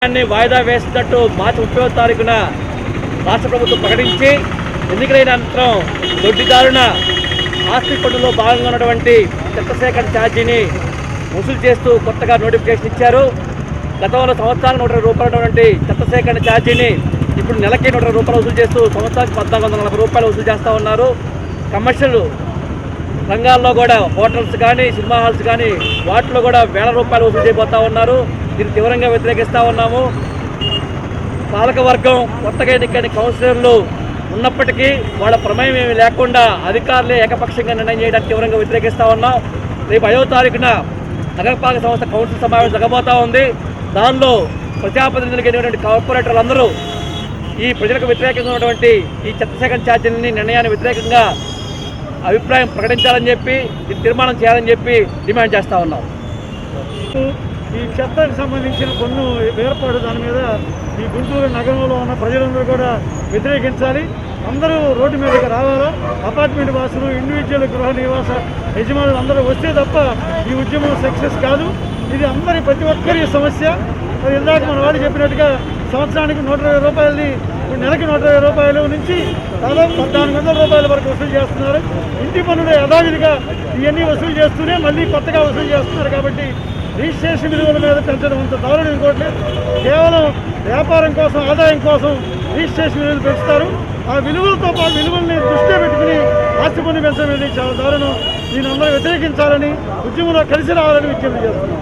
వాయిదా వేసినట్టు మార్చి 30వ తారీఖున రాష్ట్ర ప్రభుత్వం ప్రకటించి ఎన్నికలైన అనంతరం దొడ్డిదారున ఆస్తి పన్నులో భాగంగా ఉన్నటువంటి చెత్త సేకరణ ఛార్జీని వసూలు చేస్తూ కొత్తగా నోటిఫికేషన్ ఇచ్చారు. గతంలో సంవత్సరానికి 120 రూపాయలు ఉన్నటువంటి చెత్త సేకరణ ఛార్జీని ఇప్పుడు నెలకి 120 రూపాయలు వసూలు చేస్తూ సంవత్సరానికి 1440 రూపాయలు వసూలు చేస్తూ ఉన్నారు. కమర్షియల్ రంగాల్లో కూడా హోటల్స్ కానీ సినిమా హాల్స్ కానీ వాటిలో కూడా వేల రూపాయలు వసూలు చేయబోతూ ఉన్నారు. దీన్ని తీవ్రంగా వ్యతిరేకిస్తూ ఉన్నాము. పాలకవర్గం కొత్తగా ఎన్నికైన కౌన్సిలర్లు ఉన్నప్పటికీ వాళ్ళ ప్రమేయం ఏమీ లేకుండా అధికారులే ఏకపక్షంగా నిర్ణయం చేయడానికి తీవ్రంగా వ్యతిరేకిస్తూ ఉన్నాం. రేపు 5వ తారీఖున నగరపాలక సంస్థ కౌన్సిల్ సమావేశం జరగబోతూ ఉంది. దానిలో ప్రజాప్రతినిధులకు ఎన్నికైనటువంటి కార్పొరేటర్లు అందరూ ఈ ప్రజలకు వ్యతిరేకంగా ఉన్నటువంటి ఈ చెత్త సేకరణ ఛార్జీలని నిర్ణయాన్ని వ్యతిరేకంగా అభిప్రాయం ప్రకటించాలని చెప్పి తీర్మానం చేయాలని చెప్పి డిమాండ్ చేస్తూ ఉన్నాం. ఈ చెత్తకు సంబంధించిన పన్ను ఏర్పాటు దాని మీద ఈ గుంటూరు నగరంలో ఉన్న ప్రజలందరూ కూడా వ్యతిరేకించాలి. అందరూ రోడ్డు మీదకి రావాలా. అపార్ట్మెంట్ వాసులు, ఇండివిజువల్ గృహ నివాస యజమానులు అందరూ వస్తే తప్ప ఈ ఉద్యమం సక్సెస్ కాదు. ఇది అందరి ప్రతి ఒక్కరి సమస్య. మరి ఇందాక మన వాళ్ళు చెప్పినట్టుగా సంవత్సరానికి 120 రూపాయలని నెలకి 120 రూపాయల నుంచి దాదాపు 1400 రూపాయల వరకు వసూలు చేస్తున్నారు. ఇంటి పన్నులు యథావిధిగా ఇవన్నీ వసూలు చేస్తూనే మళ్ళీ కొత్తగా వసూలు చేస్తున్నారు. కాబట్టి రిజిస్ట్రేషన్ విలువల మీద పెంచడం అంత దారుణం ఇంకోట్లేదు. కేవలం వ్యాపారం కోసం, ఆదాయం కోసం రిజిస్ట్రేషన్ విలువలు పెంచుతారు. ఆ విలువలతో పాటు విలువల్ని దృష్టిలో పెట్టుకుని ఆస్తి పన్ను పెంచడం అనేది చాలా దారుణం. దీని అందరూ వ్యతిరేకించాలని, ఉద్యమంలో కలిసి రావాలని విజ్ఞప్తి చేస్తున్నాం.